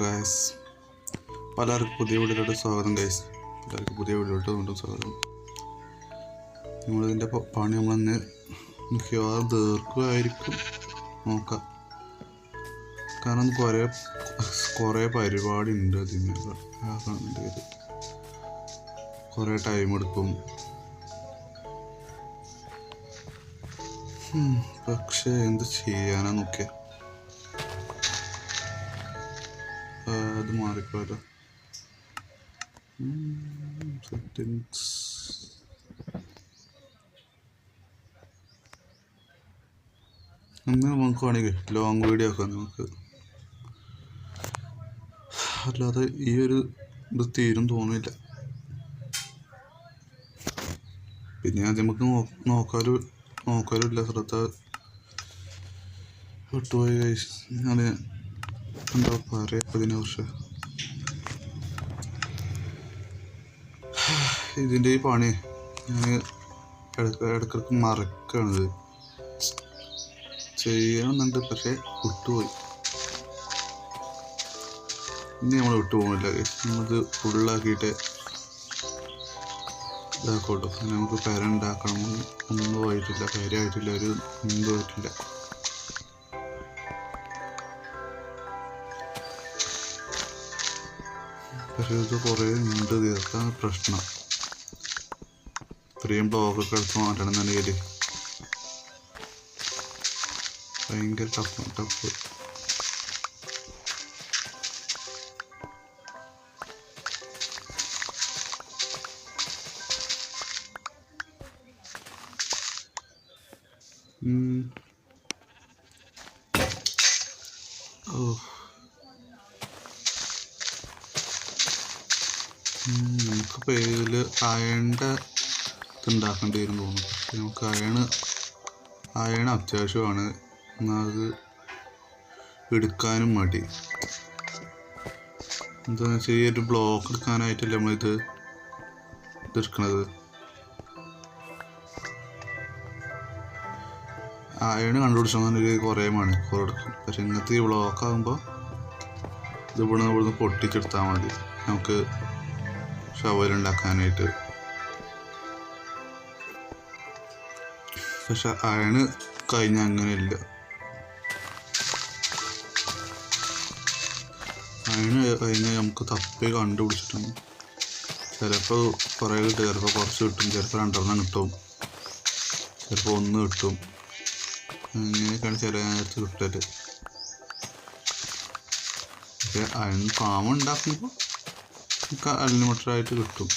Guys, പലർക്കും പുതിയ വീഡിയോയിലോട്ട് സ്വാഗതം. ഗൈസ്, എല്ലാവർക്കും പുതിയ വീഡിയോയിലോട്ട് വീണ്ടും സ്വാഗതം. നമ്മളിതിൻ്റെ പണി നമ്മളന്ന് മിക്കവാറും ദീർഘമായിരിക്കും നോക്കാം. കാരണം കുറേ പരിപാടി ഉണ്ട്. അതിന് കുറേ ടൈം എടുക്കും. പക്ഷേ എന്ത് ചെയ്യാനാ നോക്കിയ അത് മാറിപ്പോയല്ലോ. സെറ്റിങ്സ് നമുക്ക് വേണമെങ്കിൽ ലോങ് വീഡിയോ ആക്കാം നമുക്ക്. അല്ലാതെ ഈ ഒരു ഇത് തീരും തോന്നില്ല. പിന്നെ ആദ്യം നമുക്ക് നോക്കാറില്ല, ശ്രദ്ധ വിട്ടുപോയി. ഞാൻ എന്താ പറയാ അതിനെക്കുറിച്ച്. ഇതിൻ്റെ ഈ പണി ഞാൻ ഇടയ്ക്കിടയ്ക്ക് മറക്കണത് ചെയ്യണമെന്നുണ്ട്, പക്ഷെ വിട്ടുപോയി. ഇനി നമ്മൾ വിട്ടുപോകുന്നില്ല. നമ്മളിത് ഫുള്ളാക്കിയിട്ട് ഇതാക്കോട്ടോ. നമുക്ക് പെര ഉണ്ടാക്കണം. ഒന്നും ആയിട്ടില്ല, കാര്യമായിട്ടില്ല, ഒരു ഒന്നും ആയിട്ടില്ല. പക്ഷെ ഇത് കുറേ ഉണ്ട്, തീർക്കാൻ പ്രശ്നം. ഇത്രയും ബ്ലോക്കൊക്കെ എടുത്ത് മാറ്റണം എന്നുണ്ടെങ്കിൽ ഭയങ്കര ടഫ്. നമുക്കിപ്പോൾ ഇതിൽ അയണിൻ്റെ ഇതുണ്ടാക്കേണ്ടി വരും തോന്നുന്നു. പക്ഷെ നമുക്ക് അയൺ അത്യാവശ്യമാണ്. എന്നാൽ അത് എടുക്കാനും മടി. എന്താണെന്ന് വെച്ചാൽ ഈ ഒരു ബ്ലോക്ക് എടുക്കാനായിട്ടല്ലേ നമ്മളിത് എടുക്കണത്. അയണ് കണ്ടുപിടിച്ചെന്നുണ്ടെങ്കിൽ കുറേ മണിക്കൂർ എടുക്കും. പക്ഷെ ഇങ്ങനത്തെ ഈ ബ്ലോക്ക് ആകുമ്പോൾ ഇത് ഇവിടുന്ന് പൊട്ടിച്ചെടുത്താൽ മതി നമുക്ക് ഷവലുണ്ടാക്കാനായിട്ട്. പക്ഷെ അയണ് കഴിഞ്ഞ അങ്ങനെയില്ല. അയണ് കഴിഞ്ഞാൽ നമുക്ക് തപ്പി കണ്ടുപിടിച്ചിട്ടുണ്ട്. ചിലപ്പോൾ കുറേ കിട്ടും, ചിലപ്പോൾ കുറച്ച് കിട്ടും, ചിലപ്പോൾ 2 കിട്ടും, ചിലപ്പോൾ 1 കിട്ടും. അങ്ങനെയൊക്കെയാണ് ചില നേരത്ത് കിട്ടല്. പക്ഷെ അയൺ ഫാം ഉണ്ടാക്കുമ്പോൾ നമുക്ക് അൺലിമിറ്റഡായിട്ട് കിട്ടും.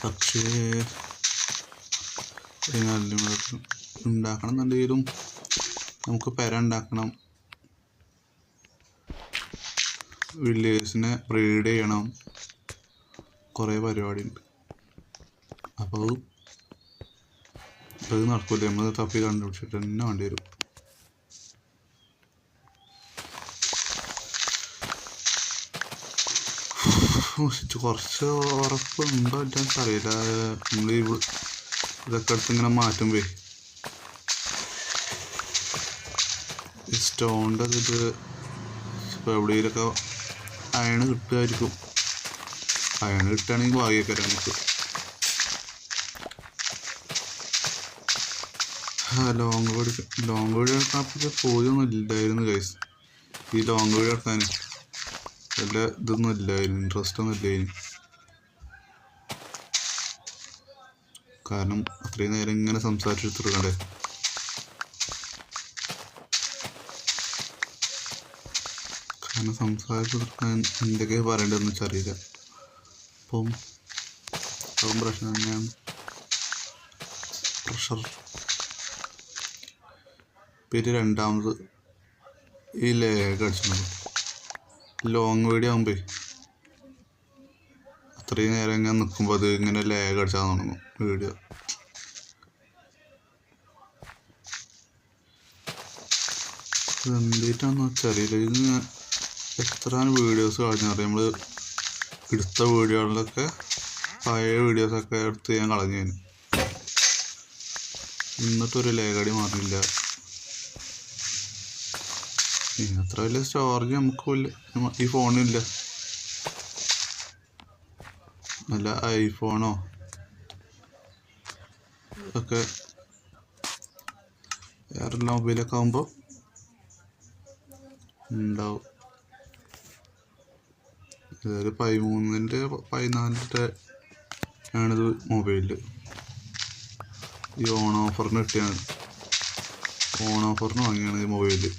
പക്ഷേ അൺലിമിറ്റഡ് ഉണ്ടാക്കണം എന്നുണ്ടെങ്കിലും നമുക്ക് പെര ഉണ്ടാക്കണം, വില്ലേജിനെ ബ്രീഡ് ചെയ്യണം, കുറേ പരിപാടിയുണ്ട്. അപ്പോൾ അത് നടക്കില്ല. നമ്മൾ തപ്പി കണ്ടുപിടിച്ചിട്ട് തന്നെ വേണ്ടി വരും. കുറച്ച് ഉറപ്പുണ്ടോ എനിക്കറിയില്ല. നമ്മൾ ഇതൊക്കെ അടുത്ത് ഇങ്ങനെ മാറ്റുമ്പോ സ്റ്റോണിൻ്റെ ഇത് ഇപ്പോൾ എവിടെയെങ്കിലൊക്കെ അയണ് കിട്ടുമായിരിക്കും. അയണ് കിട്ടുകയാണെങ്കിൽ ഭാഗ്യക്കാരം നമുക്ക്. ലോങ് വീഡിയോ എടുക്കാൻ പോയൊന്നും ഇല്ലായിരുന്നു ഗൈസ്. ഈ ലോങ് വീഡിയോ എടുക്കാൻ വല്ല ഇതൊന്നും ഇല്ലായിരുന്നു, ഇൻട്രസ്റ്റ് ഒന്നും ഇല്ലായിരുന്നു. കാരണം അത്രയും നേരം ഇങ്ങനെ സംസാരിച്ചെടുത്തിട്ടുണ്ടേ. കാരണം സംസാരിച്ചെടുക്കാൻ എന്തൊക്കെയാ പറയേണ്ടതെന്ന് വെച്ചറിയില്ല. അപ്പം പ്രശ്നം തന്നെയാണ്, പ്രഷർ. പിന്നെ രണ്ടാമത് ഈ ലേഗ് അടിച്ചിട്ടുണ്ട്. ലോങ് വീഡിയോ ആകുമ്പോൾ അത്രയും നേരം ഇങ്ങനെ നിൽക്കുമ്പോൾ അത് ഇങ്ങനെ ലേഗ് അടിച്ചാൽ തുടങ്ങും വീഡിയോ. എന്തിട്ടാന്ന് വെച്ചറിയില്ല. ഇതിന് എത്ര വീഡിയോസ് കളഞ്ഞറിയാം. നമ്മൾ എടുത്ത വീഡിയോകളിലൊക്കെ പഴയ വീഡിയോസൊക്കെ എടുത്ത് ഞാൻ കളഞ്ഞു. എന്നിട്ടൊരു ലേഖടി മാറില്ല. അത്ര വലിയ സ്റ്റോറേജ് നമുക്കില്ല, ഈ ഫോണില്ല. നല്ല ഐഫോണോ ഒക്കെ വേറെല്ലാം മൊബൈലൊക്കെ ആകുമ്പോൾ ഉണ്ടാവും. ഇതൊരു 13-ൻ്റെ 14-ൻ്റെ ആണിത് മൊബൈലിൽ. ഈ ഓണോഫറിന് കിട്ടിയാണ്, ഓണോഫറിന് വാങ്ങിയാണ് ഈ മൊബൈല്.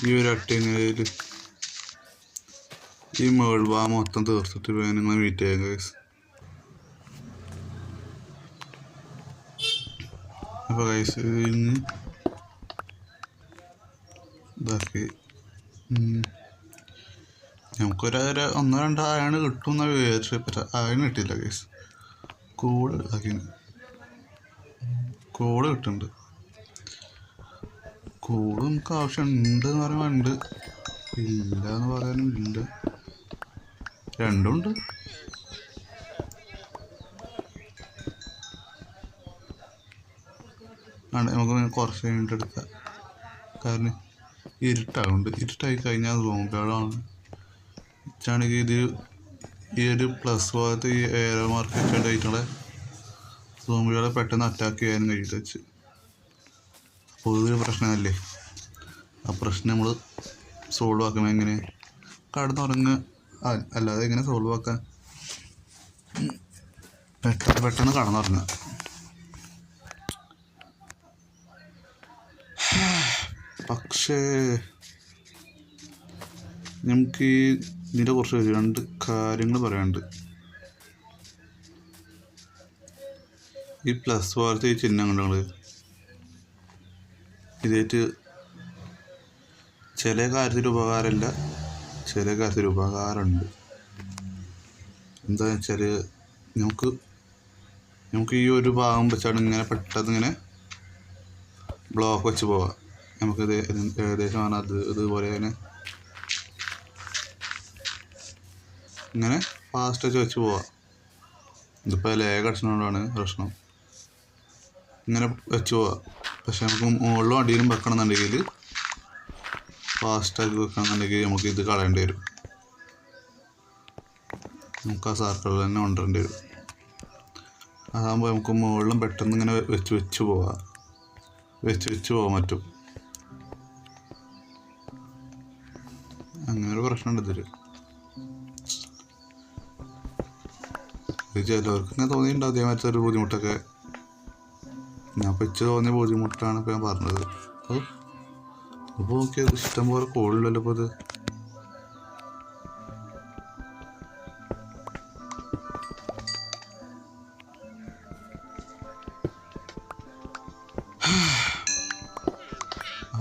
ഈ ഒരു അട്ടേനയിൽ ഈ മേൾവാ മൊത്തം തീർത്തിട്ട് നിങ്ങൾ മീറ്റ് ചെയ്യാം ഗൈസ്. അപ്പോൾ ഗൈസ് ഇതിന് ഇതാക്കി നമുക്കൊരു 1-2 ആയാണ് കിട്ടും എന്നാണ് വിചാരിച്ചു. ആയാണ് കിട്ടിയില്ല ഗൈസ്. കോഡ് ഇതാക്കി, കോഡ് കിട്ടുന്നുണ്ട്. കോഡ് നമുക്ക് ആവശ്യമുണ്ട് എന്ന് പറയുമ്പോൾ ഉണ്ട്, ഇല്ല എന്ന് പറയാനും ഇല്ല, രണ്ടും ഉണ്ട്. നമുക്ക് കുറച്ച് കഴിഞ്ഞിട്ട് എടുക്കാം, കാരണം ഇരുട്ടാകുന്നുണ്ട്. ഇരുട്ടായി കഴിഞ്ഞാൽ സോംബികളാണ്. ഇച്ചാണെങ്കിൽ ഇത് ഈ ഒരു പ്ലസ് ഭാഗത്ത് ഈ എയറോ മാർക്കൊക്കെ ഉണ്ടായിട്ടുള്ള സോംബികളെ പെട്ടെന്ന് അറ്റാക്ക് ചെയ്യാനും കഴിയിട്ട് വെച്ച്. അപ്പോൾ ഇതൊരു പ്രശ്നമല്ലേ. ആ പ്രശ്നം നമ്മൾ സോൾവ് ആക്കണം എങ്ങനെ? കടന്നുറങ്ങുക, അല്ലാതെ എങ്ങനെ സോൾവ് ആക്കാൻ? പെട്ടെന്ന് കടന്നുറങ്ങുക. പക്ഷേ നമുക്ക് ഇതിൻ്റെ കുറച്ച് 2 കാര്യങ്ങൾ പറയാനുണ്ട്. ഈ പ്ലസ് പോലത്തെ ഈ ചിഹ്നം കണ്ടങ്ങൾ ഇതായിട്ട് ചില കാര്യത്തിൽ ഉപകാരമില്ല, ചില കാര്യത്തിൽ ഉപകാരമുണ്ട്. എന്താണെന്ന് വെച്ചാൽ നമുക്ക് ഈ ഒരു ഭാഗം വെച്ചാണ് ഇങ്ങനെ പെട്ടെന്ന് ഇങ്ങനെ ബ്ലോക്ക് വെച്ച് പോവാം. നമുക്കിത് ഏകദേശം ഇതുപോലെ ഇങ്ങനെ ഫാസ്റ്റ് വെച്ച് പോവാം. ഇതിപ്പോൾ ലേഖ അടിച്ചുകൊണ്ടാണ് പ്രശ്നം. ഇങ്ങനെ വെച്ച് പോവാം. പക്ഷെ നമുക്ക് മുകളിലും അടിയിലും വെക്കണമെന്നുണ്ടെങ്കിൽ, ഫാസ്റ്റാക്കി വെക്കണമെന്നുണ്ടെങ്കിൽ നമുക്ക് ഇത് കളയേണ്ടി വരും. നമുക്ക് ആ സർക്കിളിൽ തന്നെ കൊണ്ടുവരേണ്ടി വരും. അതാകുമ്പോൾ നമുക്ക് മുകളിലും പെട്ടെന്ന് ഇങ്ങനെ വെച്ച് പോവാം പറ്റും. അങ്ങനെ ഒരു പ്രശ്നമുണ്ട് ഇതിൽ. ചിലവർക്ക് ഇങ്ങനെ തോന്നിയിട്ടുണ്ടാവും അതേമാതിരി ഒരു ബുദ്ധിമുട്ടൊക്കെ. ഞാൻ വെച്ച് തോന്നിയ ബുദ്ധിമുട്ടാണ് ഇപ്പോൾ ഞാൻ പറഞ്ഞത്. അപ്പോൾ ഓക്കെ, ഇഷ്ടം പോലെ കോളില്ലല്ലോ ഇപ്പോൾ ഇത്.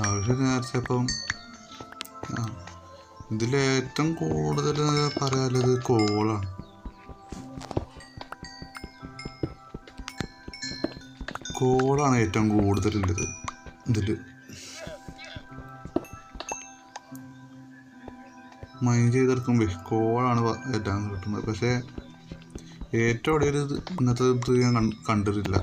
ആവശ്യം നേരത്തെ ഇപ്പം ഇതിലേറ്റവും കൂടുതൽ പറയാനുള്ളത് കോളാണ്. കോളാണ് ഏറ്റവും കൂടുതലുള്ളത് ഇതിൽ. മൈൻഡ് ചെയ്തെടുക്കുമ്പോൾ കോളാണ് ഏറ്റവും കിട്ടുന്നത്. പക്ഷേ ഏറ്റവും ഇടയിൽ ഇന്നത്തെ ഇത് ഞാൻ കണ്ടിട്ടില്ല.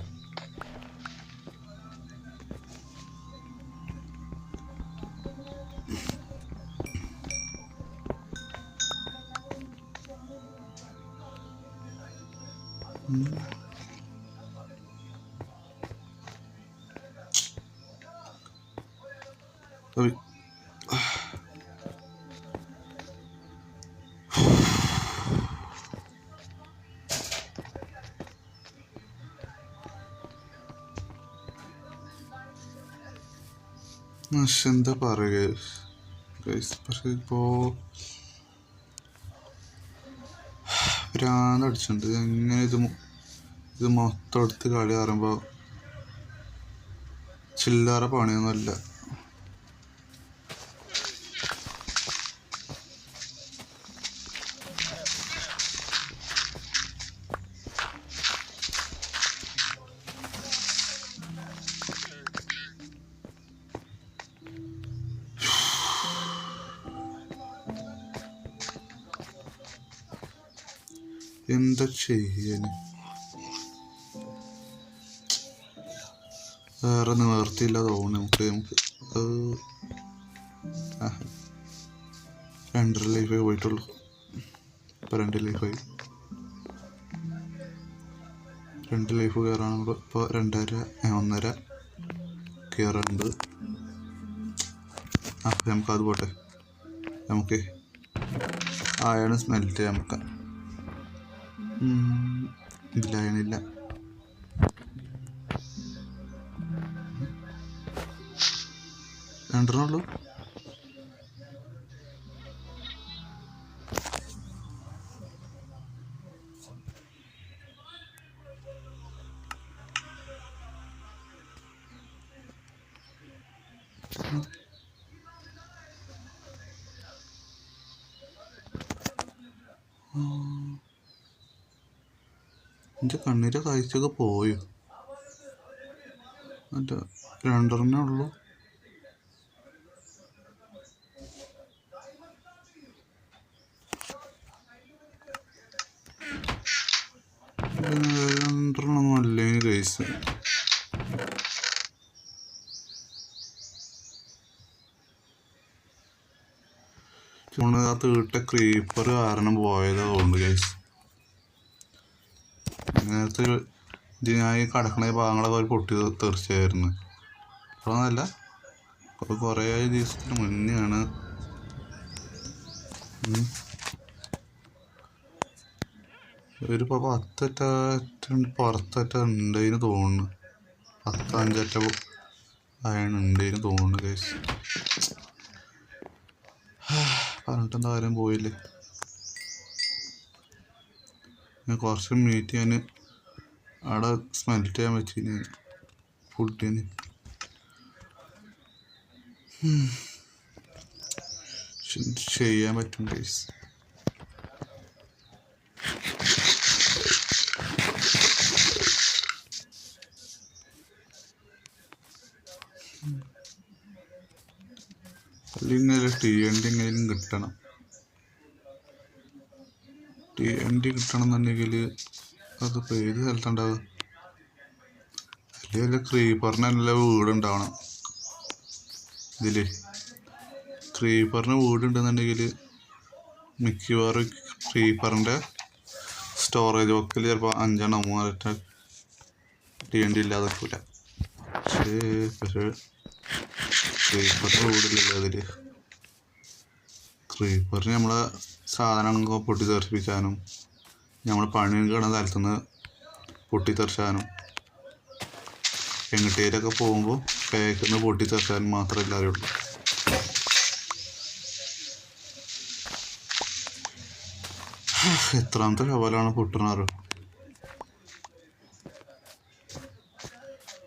എന്താ പറയുക, പക്ഷെ ഇപ്പോൾ ഭ്രാന്തടിച്ചിട്ടുണ്ട്. എങ്ങനെ ഇത് മൊത്തം എടുത്ത് കളി പറയുമ്പോൾ ചില്ലറ പണിയൊന്നുമല്ല. എന്താ ചെയ്യാൻ? വേറെ നിവർത്തിയില്ല തോന്നുന്നു. നമുക്ക് 2.5 ലൈഫേ പോയിട്ടുള്ളൂ. ഇപ്പോൾ 2 ലൈഫായി. 2 ലൈഫ് കയറാനുള്ള ഇപ്പോൾ 1.5 കയറാനുണ്ട്. നമുക്കത് പോട്ടെ. നമുക്ക് അയൺ സ്മെൽറ്റ് ചെയ്യാൻ വെക്കാം. ഇല്ല, അയണില്ല. 2 ഉള്ളൂ. എൻ്റെ കണ്ണിൻ്റെ കാഴ്ചയൊക്കെ പോയോ? മറ്റേ 2 ഉള്ളൂ. രണ്ടെണ്ണം അല്ലെങ്കിൽ കേസ്. തീട്ട ക്രീപ്പർ കാരണം പോയതാ തോന്നുന്നു കേസ്. നേരത്തെ ഞാൻ ഈ കടക്കണ ഭാഗങ്ങളൊക്കെ ഒരു പൊട്ടി തെറിച്ചായിരുന്നു. അതൊന്നല്ല, അത് കുറേ ദിവസത്തിന് മുന്നെയാണ്. ഒരു 10 പുറത്തറ്റ ഉണ്ടതിന് തോന്നുന്നു. 5 അയൺ ഉണ്ടതിന് തോന്നുന്നു കേസ്. പറഞ്ഞിട്ടെന്താ കാര്യം, പോയില്ലേ. ഞാൻ കുറച്ച് മീറ്റ് ഞാൻ അവിടെ സ്മെൽറ്റ് ചെയ്യാൻ വെച്ചിന് ഫുഡിന്. ചെയ്യാൻ പറ്റും കേസ്. അല്ലെങ്കിൽ TNT എങ്ങനെയും കിട്ടണം. TNT കിട്ടണം എന്നുണ്ടെങ്കിൽ അതിപ്പോൾ ഏത് സ്ഥലത്തുണ്ടാവുക? അല്ലെങ്കിൽ ക്രീപ്പറിന് നല്ല വീടുണ്ടാവണം. ഇതിൽ ക്രീപ്പറിന് വീടുണ്ടെന്നുണ്ടെങ്കിൽ മിക്കവാറും ക്രീപ്പറിൻ്റെ സ്റ്റോറേജ് ബോക്സിൽ ചിലപ്പോൾ 5 TNT ഇല്ലാതെ വെക്കില്ല. പക്ഷേ ക്രീപ്പറിന് വീടില്ലല്ലോ അതിൽ. ക്രീപ്പറിന് നമ്മളെ സാധനങ്ങൾ പൊട്ടിത്തെറിപ്പിക്കാനും നമ്മൾ പണി കിടന്ന സ്ഥലത്തുനിന്ന് പൊട്ടിത്തെറിച്ചാനും എങ്ങോട്ടേലൊക്കെ പോകുമ്പോൾ ബാക്കിൽ നിന്ന് പൊട്ടിത്തെറിച്ചാനും മാത്രമേ എല്ലാവരും ഉള്ളൂ. എത്രാമത്തെ ഷവലാണ് പൊട്ടണാറ്?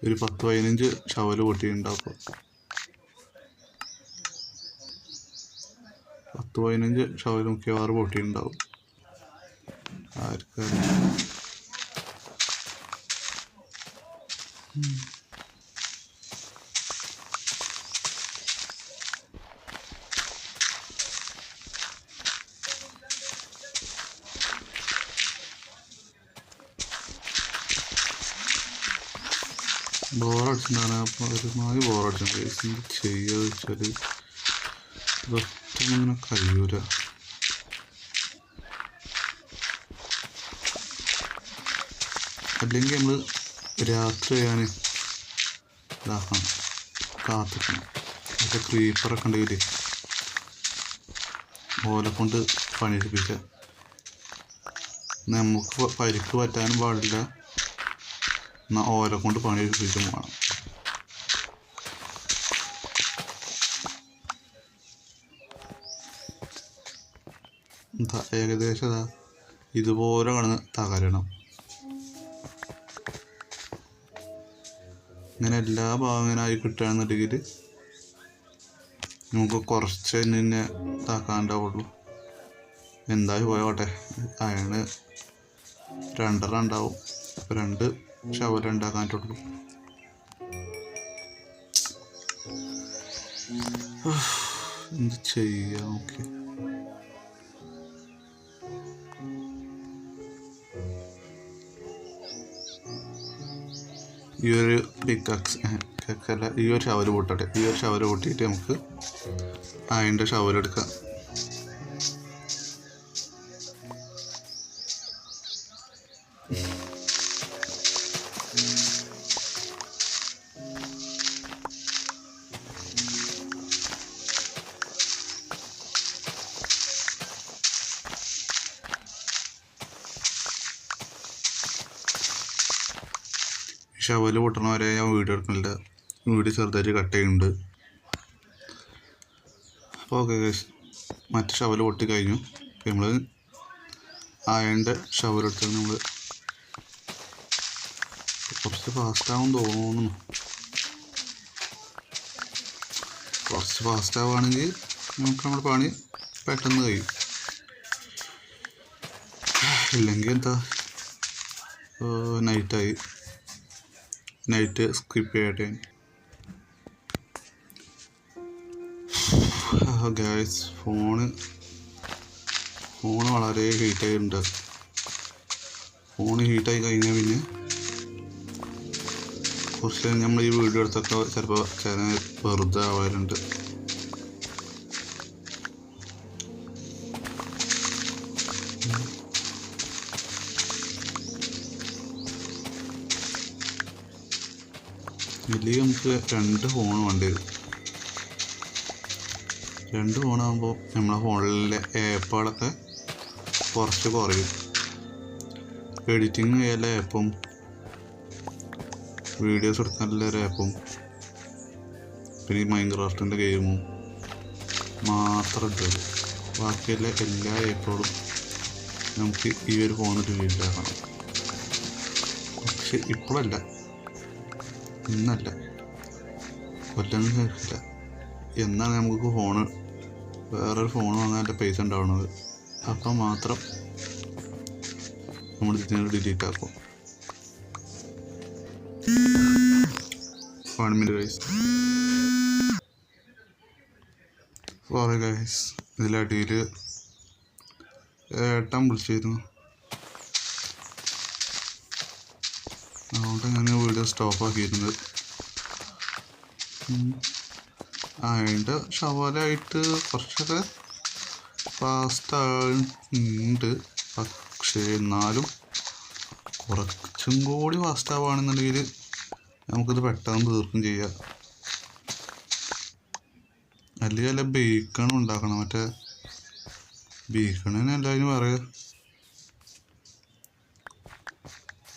ഒരു 10-15 ഷവല് പൊട്ടിയിട്ടുണ്ടാവും. 10-15 ഷവല് മിക്കവാറും പൊട്ടിയിട്ടുണ്ടാവും. ആർക്കറിയാം. ബോറടിച്ചിട്ടാണ്. അപ്പോൾ ഒരുമാതിരി ബോറടിച്ചിട്ടുണ്ട്. എന്ത് ചെയ്യുക വെച്ചാൽ ഇതൊന്നും ഇങ്ങനെ കഴിയൂല. അല്ലെങ്കിൽ നമ്മൾ രാത്രി ചെയ്യാൻ ഇതാക്കണം, കാത്തിക്കണം. പക്ഷെ ക്രീപ്പറൊക്കെ ഉണ്ടെങ്കിൽ ഓലെ കൊണ്ട് പണിയെടുപ്പിക്കുക. നമുക്ക് പരിക്ക് പറ്റാനും പാടില്ല, എന്നാൽ ഓലെ കൊണ്ട് പണിയെടുപ്പിച്ചും വേണം. ഏകദേശം ഇതുപോലെ കിടന്ന് തകരണം. ഇങ്ങനെ എല്ലാ ഭാഗങ്ങനായി കിട്ടുകയാണെന്നുണ്ടെങ്കിൽ നമുക്ക് കുറച്ച് തന്നെ ഇതാക്കാനുണ്ടാവുള്ളൂ. എന്തായാലും പോയോട്ടെ. അയണ് 2 ഉണ്ടാവും. 2 ഷവല് ഉണ്ടാക്കാനായിട്ടുള്ളൂ. എന്ത് ചെയ്യാം? ഓക്കെ, ഈ ഒരു പിക്കാക്സ് അല്ല, ഈ ഒരു ഷവർ പൊട്ടട്ടെ. ഈ ഒരു ഷവർ പൊട്ടിയിട്ട് നമുക്ക് അതിൻ്റെ ഷവർ എടുക്കാം. ഷവല് പൊട്ടണ വരെ ഞാൻ വീഡിയോ എടുക്കുന്നില്ല, വീഡിയോ ചെറുതായിട്ട് കട്ട് ചെയ്യുന്നുണ്ട്. അപ്പോൾ ഓക്കെ ഗൈസ്, മറ്റേ ഷവല് പൊട്ടി കഴിഞ്ഞു. നമ്മൾ അയണിൻ്റെ ഷവൽ എടുത്ത് നമ്മൾ കുറച്ച് ഫാസ്റ്റാകും തോന്നുന്നു. കുറച്ച് ഫാസ്റ്റാവുകയാണെങ്കിൽ നമുക്ക് നമ്മുടെ പണി പെട്ടെന്ന് കഴിയും. ഇല്ലെങ്കിൽ എന്താ, നൈറ്റായി, നൈറ്റ് സ്കിപ്പ് ചെയ്യട്ടെ. ഗൈസ്, ഫോണ് വളരെ ഹീറ്റായിട്ടുണ്ട്. ഫോണ് ഹീറ്റായി കഴിഞ്ഞാൽ പിന്നെ കുറച്ച് നമ്മൾ ഈ വീഡിയോ എടുത്തൊക്കെ ചിലപ്പോൾ വെറുതെ ആവാറുണ്ട്. ഇതിൽ നമുക്ക് 2 ഫോൺ വേണ്ടി വരും. 2 ഫോണാകുമ്പോൾ നമ്മളെ ഫോണിലെ ആപ്പുകളൊക്കെ കുറച്ച് കുറയും. എഡിറ്റിങ് ചെയ്യാനുള്ള ആപ്പും വീഡിയോസ് എടുക്കാനുള്ള ഒരു ആപ്പും പിന്നെ ഈ മൈൻക്രാഫ്റ്റിൻ്റെ ഗെയിമും മാത്രം ഇട്ടത്. ബാക്കിയുള്ള എല്ലാ ആപ്പുകളും നമുക്ക് ഈ ഒരു ഫോണിൽ ഡിലീറ്റാക്കണം. പക്ഷെ ഇപ്പോഴല്ല, ഇന്നല്ല, കൊല്ലം ശേഷില്ല. എന്നാണ് നമുക്ക് വേറൊരു ഫോൺ വാങ്ങാനുള്ള പൈസ ഉണ്ടാവുന്നത്. അപ്പം മാത്രം നമ്മൾ ഇതിനെ ഡിലീറ്റ് ആക്കും. 1 minute ഗൈസ്. സോറി ഗൈസ്, ഇതിലടിയിൽ ഏട്ടൻ വിളിച്ചിരുന്നു, അതുകൊണ്ട് ഞാൻ വീഡിയോ സ്റ്റോപ്പ് ആക്കിയിരുന്നത്. അതിൻ്റെ ഷവലായിട്ട് കുറച്ചൊക്കെ ഫാസ്റ്റാവുന്നുണ്ട്. പക്ഷേ എന്നാലും കുറച്ചും കൂടി ഫാസ്റ്റാവുകയാണെന്നുണ്ടെങ്കിൽ നമുക്കിത് പെട്ടെന്ന് തീർക്കും ചെയ്യാം. അല്ലെങ്കിൽ അല്ല ബേക്കൺ ഉണ്ടാക്കണം. മറ്റേ ബേക്കണിന് എല്ലാവരും പറയുക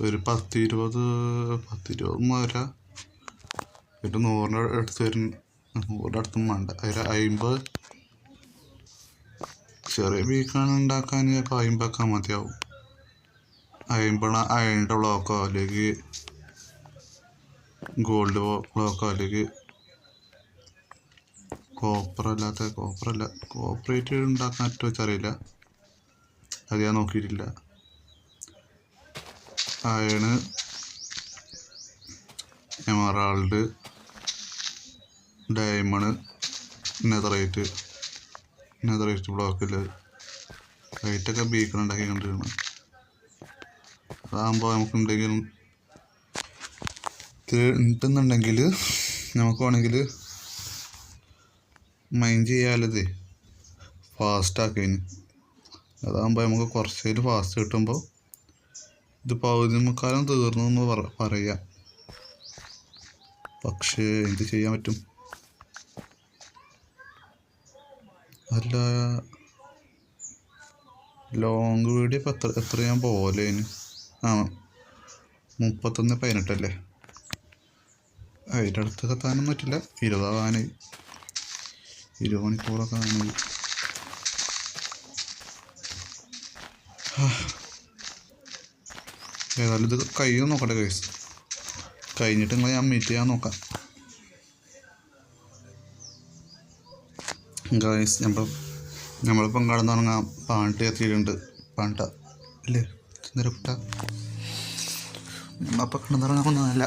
ഒരു 10-20 വരാ, ഒരു 100 അടുത്ത് വരും. 100 അടുത്തും വേണ്ട, അതിൽ 50 ചെറിയ ബേക്കൺ ഉണ്ടാക്കാൻ ചിലപ്പോൾ 50 മതിയാവും. 50 അയണിൻ്റെ ബ്ലോക്കോ അല്ലെങ്കിൽ ഗോൾഡ് ബ്ലോക്കോ അല്ലെങ്കിൽ കോപ്പറേറ്റ് ഉണ്ടാക്കാൻ പറ്റുമോ വെച്ചറിയില്ല, അത് ഞാൻ നോക്കിയിട്ടില്ല. അയണ്, എമറാൾഡ്, ഡയമണ്ട്, നെതറൈറ്റ് ബ്ലോക്കിൽ ലൈറ്റൊക്കെ ബീക്കൺ ഉണ്ടാക്കി കണ്ടിരുന്നു. അതാകുമ്പോൾ നമുക്കുണ്ടെങ്കിൽ ഉണ്ടെന്നുണ്ടെങ്കിൽ നമുക്ക് വേണമെങ്കിൽ മൈൻഡ് ചെയ്യാലത് ഫാസ്റ്റാക്കിന്. അതാകുമ്പോൾ നമുക്ക് കുറച്ചേലും ഫാസ്റ്റ് കിട്ടുമ്പോൾ ഇത് പകുതി മുക്കാലം തീർന്നു എന്ന് പറയാം. പക്ഷേ എന്ത് ചെയ്യാൻ പറ്റും? അല്ല, ലോങ് വീഡിയോ ഇപ്പം എത്ര ഞാൻ പോലെ അതിന് 31:18 അതിൻ്റെ അടുത്ത് എത്താനൊന്നും പറ്റില്ല. 20 ആവാനായി, 20 മണിക്കൂറൊക്കെ ആവാനായി. ഏതായാലും ഇത് കഴിയും നോക്കട്ടെ ഗൈസ്. കഴിഞ്ഞിട്ട് നിങ്ങൾ ഞാൻ മീറ്റ് ചെയ്യാൻ നോക്കാം ഗൈസ്. നമ്മളിപ്പം കടന്നു തുടങ്ങാം. പാണ്ട് എത്തിയിട്ടുണ്ട്. പാണ്ട അല്ലേ കുട്ട. അപ്പം കടന്നു തുടങ്ങാൻ ഒന്നുമല്ല,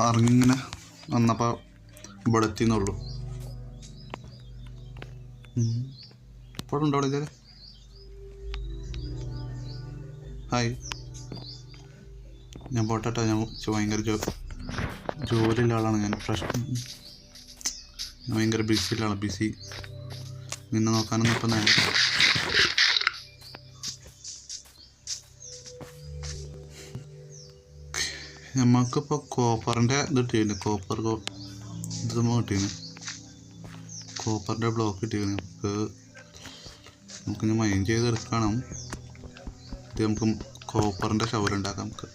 ഇറങ്ങിങ്ങനെ വന്നപ്പോൾ ഇവിടെ എത്തിയെന്നുള്ളൂ. ഇപ്പോഴുണ്ടോ ഇവിടെ? ഹായ്, ഞാൻ പോട്ടെ. ഞാൻ ഭയങ്കര ജോലിയുള്ള ആളാണ് ഞാൻ. ഞാൻ ഭയങ്കര ബിസിയിലാണ്. നിന്നെ നോക്കാനൊന്നും ഇപ്പം നേരം. നമുക്കിപ്പോൾ കോപ്പറിൻ്റെ ഇത് കിട്ടിയിരുന്നു. ഇത് കിട്ടിയിരുന്നു. കോപ്പറിൻ്റെ ബ്ലോക്ക് കിട്ടിയിരുന്നു. നമുക്കിനി മൈൻ ചെയ്തെടുക്കണം. ഇത് നമുക്ക് കോപ്പറിൻ്റെ ഷവലുണ്ടാക്കാം. നമുക്ക്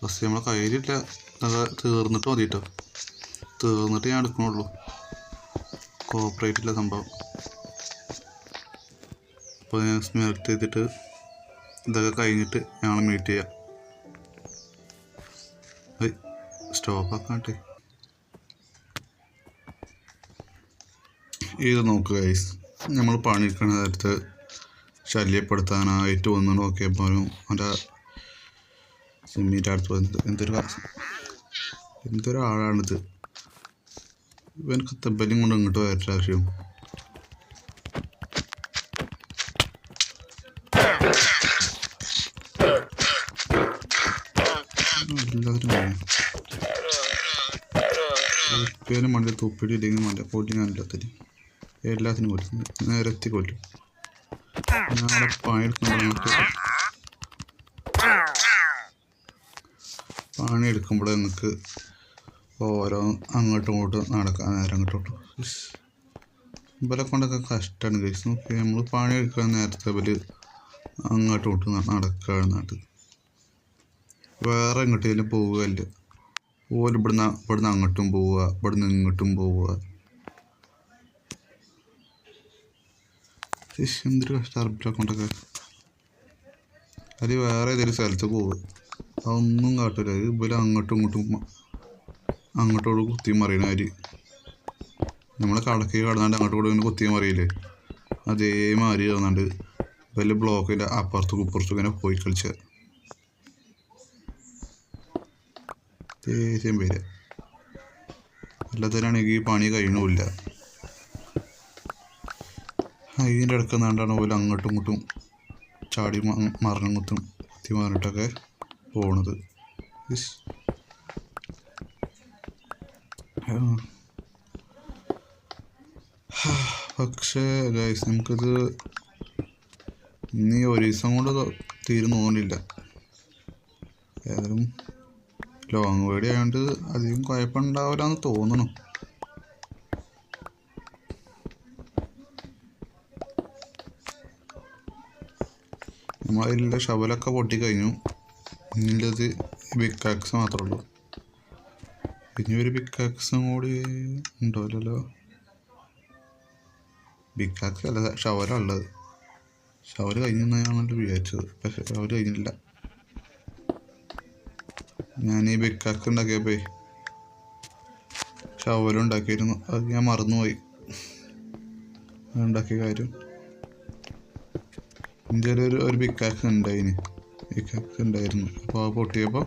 ഫസ്റ്റ് നമ്മളെ കയ്യിലില്ല. തീർന്നിട്ട് മതി കേട്ടോ. തീർന്നിട്ട് ഞാൻ എടുക്കണുള്ളൂ. കോപ്പറേറ്റില്ല സംഭവം. അപ്പോൾ ഞാൻ സ്മെൽറ്റ് ചെയ്തിട്ട് ഇതൊക്കെ കഴിഞ്ഞിട്ട് ഞങ്ങൾ മീറ്റ് ചെയ്യാം. സ്റ്റോപ്പാക്കാട്ടെ. ഇത് നോക്കുക ഗൈസ്, നമ്മൾ പണിയെടുക്കുന്ന നേരത്ത് ശല്യപ്പെടുത്താനായിട്ട് ഒന്ന് നോക്കിയപ്പോഴും അവൻ്റെ സിമ്മിൻ്റെ അടുത്ത് വന്നത് എന്തൊരാളാണിത്. ഇവനക്ക് തെബലും കൊണ്ട് ഇങ്ങോട്ട് വരട്ടെ ആവശ്യം. എല്ലാത്തിനും ഉപ്പേനും മണ്ട തുപ്പിടി ഇല്ലെങ്കിൽ മണ്ട പൊടിഞ്ഞാനില്ലാത്തത് എല്ലാത്തിനും കൊല്ലും. നേരത്തി കൊല്ലും. ഞങ്ങളെ പണിയെടുക്കുമ്പോൾ നിങ്ങൾക്ക് ഓരോ അങ്ങോട്ടും ഇങ്ങോട്ടും നടക്കാൻ നേരം കിട്ടുള്ളൂ. ഇവരെ കൊണ്ടൊക്കെ കഷ്ടമാണ് ഗൈസ്. നോക്കി നമ്മൾ പണിയെടുക്കാൻ നേരത്തെ ഇവര് അങ്ങോട്ടും ഇങ്ങോട്ടും നടക്കുകയാണ് നാട്ടിൽ. വേറെ എങ്ങോട്ടേലും പോവുകയല്ല. ഓല് ഇവിടുന്ന് അങ്ങോട്ടും പോവുക, ഇവിടുന്ന് ഇങ്ങോട്ടും പോവുക. എന്തൊരു കഷ്ടം കൊണ്ടൊക്കെ. അത് വേറെ ഏതൊരു സ്ഥലത്ത് പോവുക, അതൊന്നും കാട്ടില്ല. ഇവര് അങ്ങോട്ടോട് കുത്തി മറിയണവര്. നമ്മളെ കടക്കി കടന്നാണ്ട് അങ്ങോട്ടും ഇങ്ങനെ കുത്തി മറിയില്ലേ, അതേമാതിരി കടന്നാണ്ട് വലിയ ബ്ലോക്കിൻ്റെ അപ്പുറത്തും ഇപ്പുറത്തും ഇങ്ങനെ പോയി കളിച്ച ദേഷ്യം പേര്. അല്ലാത്തവരാണെങ്കിൽ ഈ പണി കഴിയണമില്ല. ഇതിൻ്റെ ഇടയ്ക്ക് നിന്നാണ്ടാണ് പോലെ അങ്ങോട്ടും ഇങ്ങോട്ടും ചാടി മറിഞ്ഞും കുത്തി മറിഞ്ഞിട്ടൊക്കെ പോണത്. പക്ഷേ ഗൈസ്, നമുക്കിത് ഇനി ഒരു ദിവസം കൊണ്ട് തീരുന്നു തോന്നില്ല. ഏതായാലും ലോങ് വേടി ആയതുകൊണ്ട് അധികം കുഴപ്പമുണ്ടാവില്ലെന്ന് തോന്നണം. നമ്മളതിലുള്ള ഷവലൊക്കെ പൊട്ടിക്കഴിഞ്ഞു. ഇനിയുള്ളത് പിക്കാക്സ് മാത്രമേ ഉള്ളൂ. ഇനി ഒരു പിക്കാക്സും കൂടി ഉണ്ടാവില്ലല്ലോ. പിക്കാക്സ് അല്ല, ഷവലുള്ളത്. ഷവല് കഴിഞ്ഞാണല്ലോ വിചാരിച്ചത്, പക്ഷെ ഷവല് കഴിഞ്ഞില്ല. ഞാൻ ഈ പിക്കാക്സ് ഉണ്ടാക്കിയപ്പോ ഷവലും ഉണ്ടാക്കിയിരുന്നു. അത് ഞാൻ മറന്നുപോയി ഉണ്ടാക്കിയ കാര്യം. എൻ്റെ ഒരു പിക്കാക്സ് ഉണ്ടായിരുന്നു. അപ്പോൾ അത് പൊട്ടിയപ്പോൾ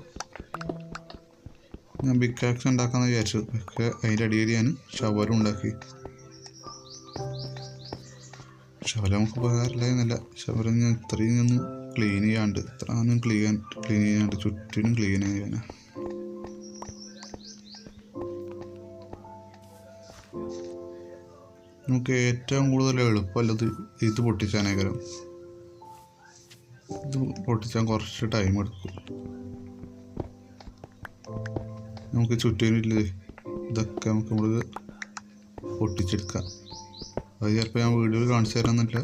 ഞാൻ പിക്കാക്സ് ഉണ്ടാക്കാമെന്ന് വിചാരിച്ചു. പക്ഷേ അതിൻ്റെ അടിയിൽ ഞാൻ ഷവലും ഉണ്ടാക്കി. ഷവല നമുക്ക് ഉപകാരമില്ലായിരുന്നില്ല. ഷവല ഞാൻ ഇത്രയും ഒന്ന് ക്ലീൻ ചെയ്യാണ്ട് ചുറ്റിനും ക്ലീൻ ചെയ്യാൻ. നമുക്ക് ഏറ്റവും കൂടുതൽ എളുപ്പമല്ലത് ഇത് പൊട്ടിച്ചാനേക്കാരം. ഇത് പൊട്ടിച്ചാൽ കുറച്ച് ടൈം എടുക്കും. നമുക്ക് ചുറ്റിനില്ലേ ഇതൊക്കെ നമ്മൾ പൊട്ടിച്ചെടുക്കാം. അത് ചിലപ്പോൾ ഞാൻ വീഡിയോയിൽ കാണിച്ചു തരാമെന്നില്ല.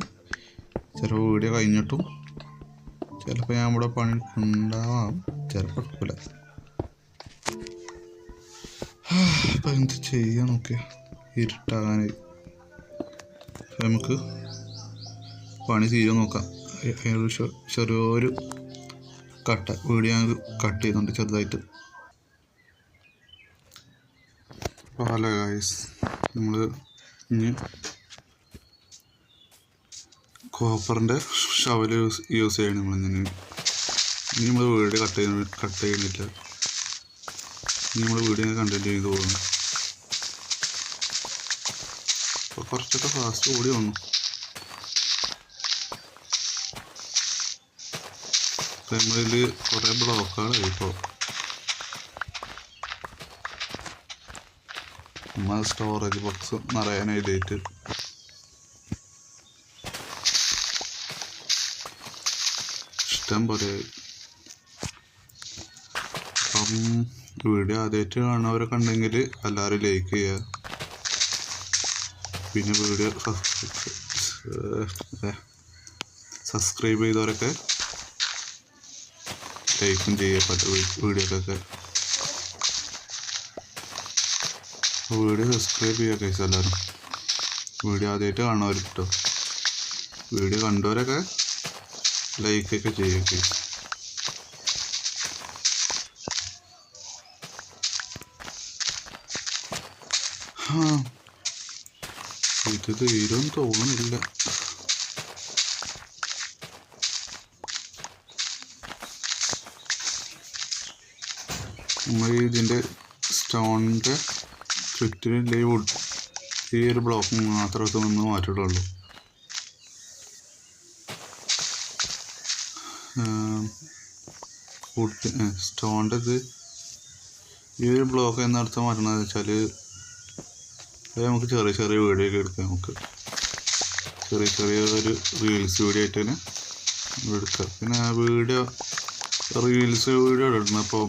ചിലപ്പോൾ വീഡിയോ കഴിഞ്ഞിട്ടും ചിലപ്പോൾ ഞാൻ ഇവിടെ പണി ഉണ്ടാവാം, ചിലപ്പോൾ എടുക്കില്ല. അപ്പം എന്ത് ചെയ്യാൻ നോക്കിയാൽ ഇരുട്ടാകാനായി. നമുക്ക് പണി തീരെ നോക്കാം. ചെറിയൊരു വീഡിയോ ഞാൻ കട്ട് ചെയ്യുന്നുണ്ട് ചെറുതായിട്ട്. ഹലോ ഗൈസ്, നമ്മൾ ഇനി കോപ്പറിൻ്റെ ഷവൽ യൂസ് ചെയ്യണം. ഇനി നമ്മൾ വീഡിയോ കട്ട് ചെയ്യുന്നില്ല. ഇനി നമ്മൾ വീഡിയോ കണ്ടിന്യൂ ചെയ്ത് പോകുന്നു. കുറച്ചൊക്കെ ഫാസ്റ്റ് ഓടി വന്നു. നമ്മളിൽ കുറേ ബ്ലോക്കുകളായി ഇപ്പോൾ. നമ്മൾ സ്റ്റോറേജ് ബോക്സ് നിറയാൻ എഴുതിയിട്ട് ഇഷ്ടം പോലെ. അപ്പം വീഡിയോ ആദ്യമായിട്ട് കാണുന്നവരൊക്കെ ഉണ്ടെങ്കിൽ എല്ലാവരും ലൈക്ക് ചെയ്യുക. പിന്നെ വീഡിയോ സബ്സ്ക്രൈബ് ചെയ്തവരൊക്കെ ലൈക്കും ചെയ്യപ്പെട്ട വീഡിയോക്കൊക്കെ. വീഡിയോ സബ്സ്ക്രൈബ് ചെയ്യുക കേസ് എല്ലാവരും. വീഡിയോ ആദ്യമായിട്ട് കാണുന്നവർ കേട്ടോ. വീഡിയോ കണ്ടവരൊക്കെ ലൈക്കൊക്കെ ചെയ്യുക കേസ്. ഇത് തീരുമെന്ന് തോന്നുന്നില്ല. നമ്മൾ ഇതിൻ്റെ സ്റ്റോണിൻ്റെ ചുറ്റിനും ഈ ഒരു ബ്ലോക്ക് മാത്രമേ നിന്ന് മാറ്റിയിട്ടുള്ളൂ. സ്റ്റോണിൻ്റെ ഇത് ഈ ഒരു ബ്ലോക്ക് എന്നടുത്ത് മാറ്റണമെന്ന് വെച്ചാൽ നമുക്ക് ചെറിയ ചെറിയ വീഡിയോ ഒക്കെ എടുക്കാം. നമുക്ക് ചെറിയ ഒരു റീൽസ് വീഡിയോ ആയിട്ട് തന്നെ എടുക്കാം. പിന്നെ റീൽസ് വീഡിയോ ഇടുന്നപ്പോൾ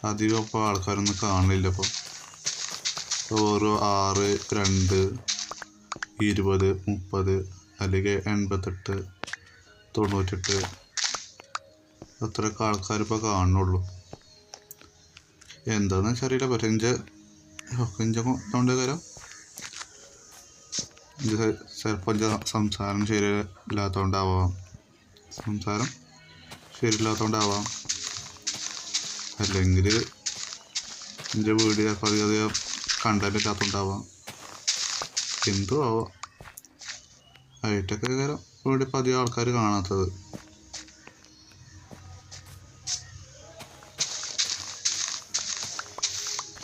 അധികം ഇപ്പോൾ ആൾക്കാരൊന്നും കാണില്ല. അപ്പോൾ ഓരോ 6, 2, 20, 30 അല്ലെങ്കിൽ 88, 98 അത്രയൊക്കെ ആൾക്കാരിപ്പോൾ കാണുന്നുള്ളൂ. എന്താണെന്ന് വെച്ചറിയില്ല. പറ്റിഞ്ച കൊണ്ട് തരാം. ചിലപ്പോൾ സംസാരം ശരിയില്ലാത്തതുകൊണ്ടാവാം. അല്ലെങ്കിൽ എൻ്റെ വീഡിയോ അധികം കണ്ടന്റ് ഇല്ലാത്തതുകൊണ്ടാവാം. എന്തോ ആവാം. ആയിട്ടൊക്കെ കാര്യം വീഡിയോ ഇപ്പോൾ അധികം ആൾക്കാർ കാണാത്തത്.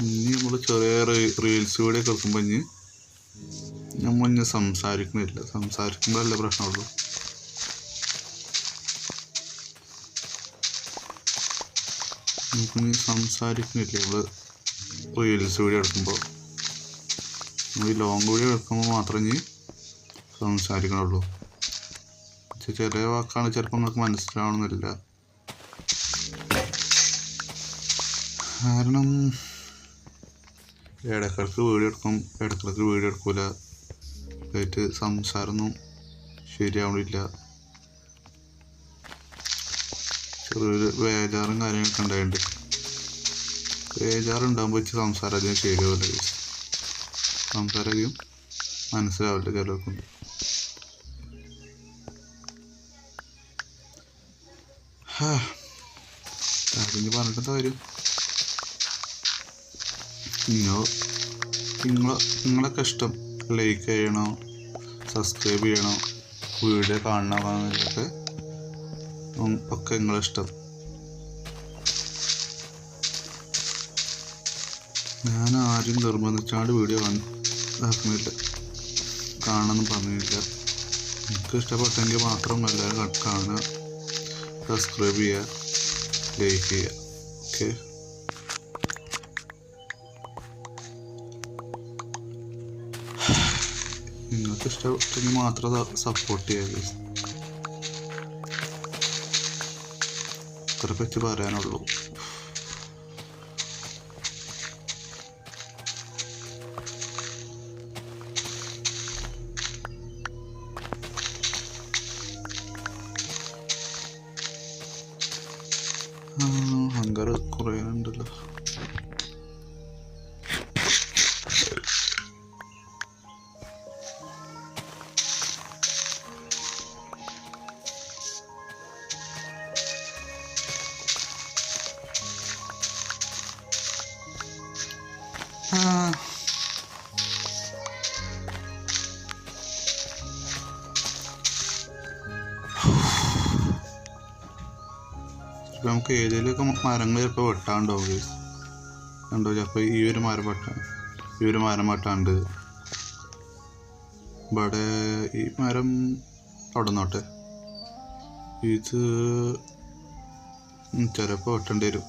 ഇനി നമ്മൾ ചെറിയ റീൽസ് വീഡിയോ ഒക്കെ എടുക്കുമ്പോൾ നമ്മൾ സംസാരിക്കുമ്പോഴല്ലേ പ്രശ്നമുള്ളൂ. നമുക്കിനി സംസാരിക്കുന്നില്ല നമ്മൾ റീൽസ് വീഡിയോ എടുക്കുമ്പോൾ. നമ്മൾ ലോങ് വീഡിയോ എടുക്കുമ്പോൾ മാത്രമേ സംസാരിക്കണുള്ളൂ. ചെറിയ വാക്കാണ് ചിലപ്പോൾ നമുക്ക് മനസ്സിലാവണമെന്നില്ല. കാരണം ഇടയ്ക്കിടയ്ക്ക് വീഡിയോ എടുക്കും, ഇടയ്ക്കിടയ്ക്ക് വീഡിയോ എടുക്കില്ല. ആയിട്ട് സംസാരമൊന്നും ശരിയാവണില്ല. ചെറിയൊരു ബേജാറും കാര്യങ്ങളൊക്കെ ഉണ്ടായിട്ടുണ്ട്. ബേജാറുണ്ടാകുമ്പോൾ വെച്ച് സംസാരം അധികം ശരിയാവില്ല. സംസാരം അധികം മനസ്സിലാവില്ല ചിലർക്കും. അതിന് പറഞ്ഞിട്ടെന്താ കാര്യം? നിങ്ങളൊക്കെ ഇഷ്ടം ലൈക്ക് ചെയ്യണോ, സബ്സ്ക്രൈബ് ചെയ്യണോ, വീഡിയോ കാണണമെന്നൊക്കെ ഒക്കെ നിങ്ങളിഷ്ടം. ഞാൻ ആരും നിർബന്ധിച്ചാണ്ട് വീഡിയോ ഇതാക്കുന്നില്ല, കാണണമെന്ന് പറഞ്ഞില്ല. എനിക്ക് ഇഷ്ടപ്പെട്ടെങ്കിൽ മാത്രം എല്ലാവരും കാണുക, സബ്സ്ക്രൈബ് ചെയ്യുക, ലൈക്ക് ചെയ്യുക. ഓക്കെ, നിങ്ങൾക്ക് ഇഷ്ടപ്പെട്ടെങ്കിൽ മാത്രം സപ്പോർട്ട് ചെയ്യുക. ഇത്ര പറ്റി പറയാനുള്ളൂ. ഹങ്കർ കുറേ ഉണ്ടല്ലോ. നമുക്ക് ഏരിയയിലൊക്കെ മരങ്ങൾ ചിലപ്പോൾ വെട്ടാണ്ടാവും. കണ്ടോ, ചിലപ്പോൾ ഈ ഒരു മരം വെട്ടാണ്ട് ഇവിടെ ഈ മരം അവിടെ നിന്നോട്ടെ. ഇത് ചിലപ്പോൾ വെട്ടേണ്ടി വരും,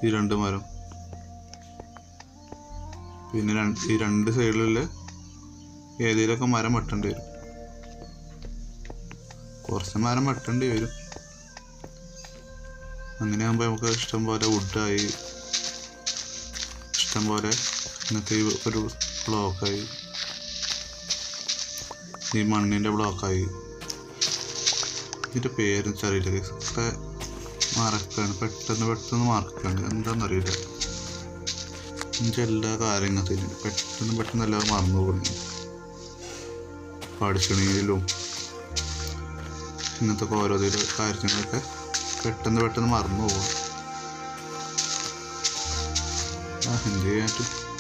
ഈ 2 മരം. പിന്നെ ഈ 2 സൈഡിലുള്ള ഏതെങ്കിലുമൊക്കെ മരം വെട്ടേണ്ടി വരും. കുറച്ച് മരം വെട്ടേണ്ടി വരും. അങ്ങനെ ആകുമ്പോൾ നമുക്ക് ഇഷ്ടം പോലെ വുഡായി, ഇഷ്ടം പോലെ ഇന്നത്തെ ഒരു ബ്ലോക്കായി, ഈ മണ്ണിൻ്റെ ബ്ലോക്കായി. ഇതിൻ്റെ പേര് അറിയില്ല, ഒക്കെ മറക്കാണ്, പെട്ടെന്ന് മറക്കാണ്, എന്താണെന്നറിയില്ല. എൻ്റെ എല്ലാ കാര്യങ്ങൾക്കും പെട്ടെന്ന് എല്ലാം മറന്നു പോകുന്നു. പഠിച്ചണിയിലും ഇങ്ങനത്തെ ഓരോ കാര്യങ്ങളൊക്കെ പെട്ടെന്ന് മറന്നു പോകും. എന്ത് ചെയ്യാൻ പറ്റും?